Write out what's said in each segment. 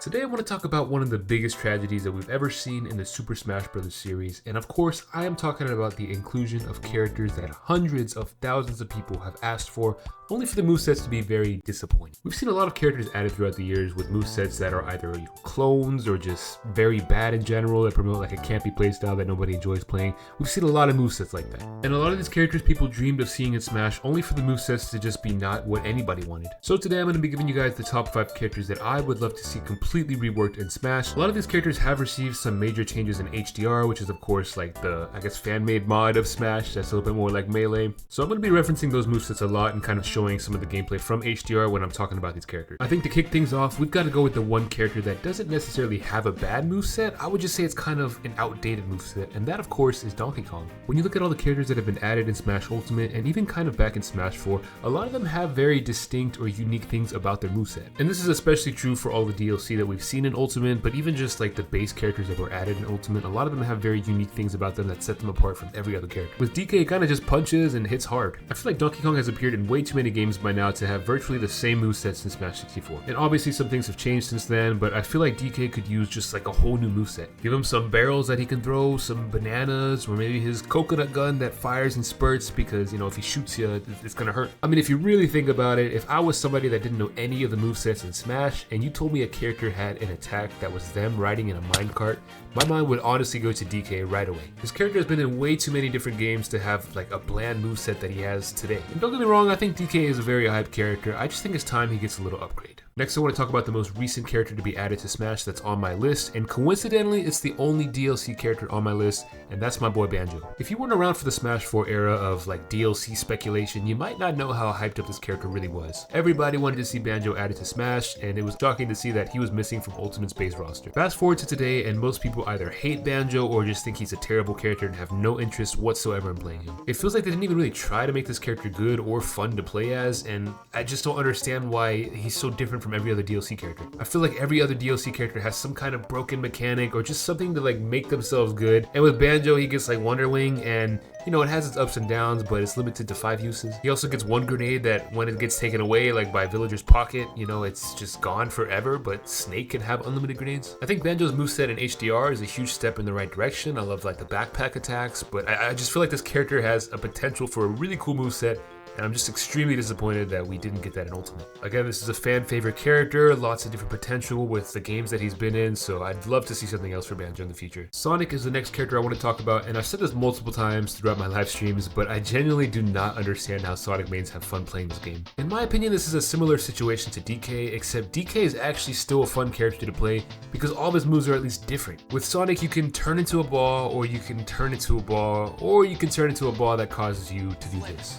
Today I want to talk about one of the biggest tragedies that we've ever seen in the Super Smash Bros. Series, and of course I am talking about the inclusion of characters that hundreds of thousands of people have asked for, only for the movesets to be very disappointing. We've seen a lot of characters added throughout the years with movesets that are either clones or just very bad in general, that promote like a campy playstyle that nobody enjoys playing. We've seen a lot of movesets like that. And a lot of these characters people dreamed of seeing in Smash, only for the movesets to just be not what anybody wanted. So today I'm going to be giving you guys the top 5 characters that I would love to see completely reworked in Smash. A lot of these characters have received some major changes in HDR, which is of course like the, fan-made mod of Smash that's a little bit more like Melee. So I'm going to be referencing those movesets a lot and kind of showing some of the gameplay from HDR when I'm talking about these characters. I think to kick things off, we've got to go with the one character that doesn't necessarily have a bad moveset. I would just say it's kind of an outdated moveset, and that of course is Donkey Kong. When you look at all the characters that have been added in Smash Ultimate and even kind of back in Smash 4, a lot of them have very distinct or unique things about their moveset. And this is especially true for all the DLC that we've seen in Ultimate, but even just like the base characters that were added in Ultimate, a lot of them have very unique things about them that set them apart from every other character. With DK, it kind of just punches and hits hard. I feel like Donkey Kong has appeared in way too many games by now to have virtually the same movesets in Smash 64. And obviously some things have changed since then, but I feel like DK could use just like a whole new moveset. Give him some barrels that he can throw, some bananas, or maybe his coconut gun that fires in spurts because, if he shoots you, it's gonna hurt. I mean, if you really think about it, if I was somebody that didn't know any of the movesets in Smash, and you told me a character had an attack that was them riding in a minecart, my mind would honestly go to DK right away. This character has been in way too many different games to have like a bland moveset that he has today. And don't get me wrong, I think DK is a very hyped character. I just think it's time he gets a little upgrade. Next, I want to talk about the most recent character to be added to Smash that's on my list, and coincidentally, it's the only DLC character on my list, and that's my boy Banjo. If you weren't around for the Smash 4 era of like DLC speculation, you might not know how hyped up this character really was. Everybody wanted to see Banjo added to Smash, and it was shocking to see that he was missing from Ultimate's base roster. Fast forward to today, and most people either hate Banjo or just think he's a terrible character and have no interest whatsoever in playing him. It feels like they didn't even really try to make this character good or fun to play as, and I just don't understand why he's so different from every other DLC character. I feel like every other DLC character has some kind of broken mechanic or just something to like make themselves good, and with Banjo he gets like Wonder Wing, and it has its ups and downs, but it's limited to 5 uses. He also gets one grenade that when it gets taken away, like by Villager's Pocket, it's just gone forever, but Snake can have unlimited grenades. I think Banjo's moveset in HDR is a huge step in the right direction. I love like the backpack attacks, but I just feel like this character has a potential for a really cool moveset, and I'm just extremely disappointed that we didn't get that in Ultimate. Again, this is a fan favorite character, lots of different potential with the games that he's been in, so I'd love to see something else for Banjo in the future. Sonic is the next character I want to talk about, and I've said this multiple times throughout my live streams, but I genuinely do not understand how Sonic mains have fun playing this game. In my opinion, this is a similar situation to DK, except DK is actually still a fun character to play because all of his moves are at least different. With Sonic, you can turn into a ball, or you can turn into a ball, or you can turn into a ball that causes you to do this.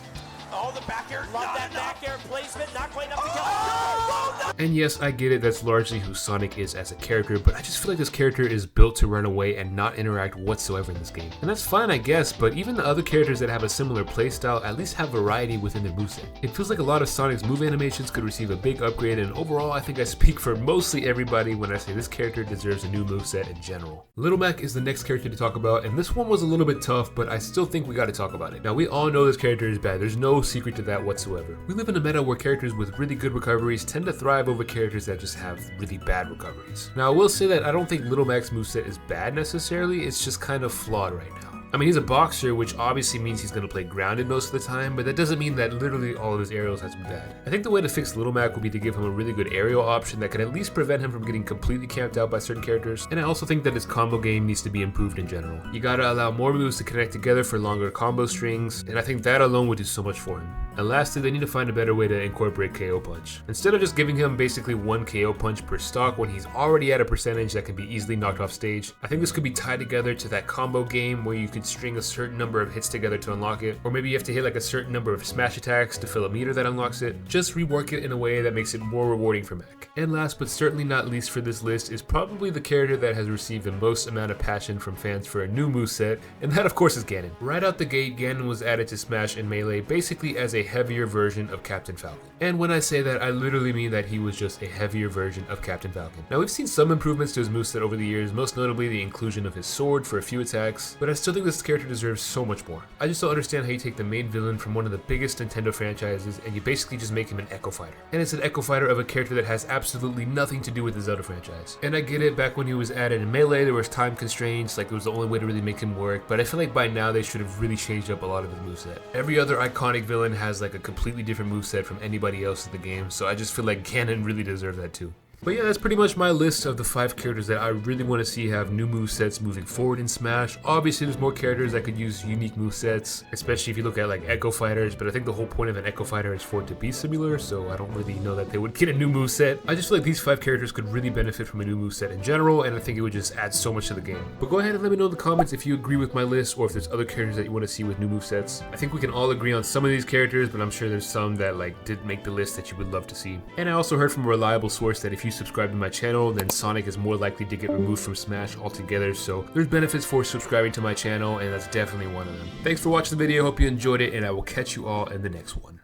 Oh, the back air. Love that back air placement. Not quite enough to kill. And yes, I get it, that's largely who Sonic is as a character, but I just feel like this character is built to run away and not interact whatsoever in this game. And that's fine, I guess, but even the other characters that have a similar playstyle at least have variety within their moveset. It feels like a lot of Sonic's move animations could receive a big upgrade, and overall I think I speak for mostly everybody when I say this character deserves a new moveset in general. Little Mac is the next character to talk about, and this one was a little bit tough, but I still think we gotta talk about it. Now, we all know this character is bad, there's no secret to that whatsoever. We live in a meta where characters with really good recoveries tend to thrive over characters that just have really bad recoveries. Now, I will say that I don't think Little Mac's moveset is bad necessarily, it's just kind of flawed right now. I mean, he's a boxer, which obviously means he's going to play grounded most of the time, but that doesn't mean that literally all of his aerials has to be bad. I think the way to fix Little Mac would be to give him a really good aerial option that could at least prevent him from getting completely camped out by certain characters, and I also think that his combo game needs to be improved in general. You gotta allow more moves to connect together for longer combo strings, and I think that alone would do so much for him. And lastly, they need to find a better way to incorporate KO Punch. Instead of just giving him basically one KO Punch per stock when he's already at a percentage that can be easily knocked off stage, I think this could be tied together to that combo game where you could string a certain number of hits together to unlock it, or maybe you have to hit like a certain number of smash attacks to fill a meter that unlocks it. Just rework it in a way that makes it more rewarding for Mac. And last but certainly not least for this list is probably the character that has received the most amount of passion from fans for a new moveset, and that of course is Ganon. Right out the gate, Ganon was added to Smash and Melee basically as a heavier version of Captain Falcon. And when I say that, I literally mean that he was just a heavier version of Captain Falcon. Now, we've seen some improvements to his moveset over the years, most notably the inclusion of his sword for a few attacks, but I still think this this character deserves so much more. I just don't understand how you take the main villain from one of the biggest Nintendo franchises and you basically just make him an Echo Fighter. And it's an Echo Fighter of a character that has absolutely nothing to do with the Zelda franchise. And I get it, back when he was added in Melee, there was time constraints, like it was the only way to really make him work, but I feel like by now they should have really changed up a lot of his moveset. Every other iconic villain has like a completely different moveset from anybody else in the game, so I just feel like Ganon really deserved that too. But yeah, that's pretty much my list of the 5 characters that I really want to see have new movesets moving forward in Smash. Obviously, there's more characters that could use unique movesets, especially if you look at like Echo Fighters, but I think the whole point of an Echo Fighter is for it to be similar, so I don't really know that they would get a new moveset. I just feel like these 5 characters could really benefit from a new moveset in general, and I think it would just add so much to the game. But go ahead and let me know in the comments if you agree with my list, or if there's other characters that you want to see with new movesets. I think we can all agree on some of these characters, but I'm sure there's some that like did make the list that you would love to see. And I also heard from a reliable source that if you subscribe to my channel, then Sonic is more likely to get removed from Smash altogether, so there's benefits for subscribing to my channel, and that's definitely one of them. Thanks for watching the video, hope you enjoyed it, and I will catch you all in the next one.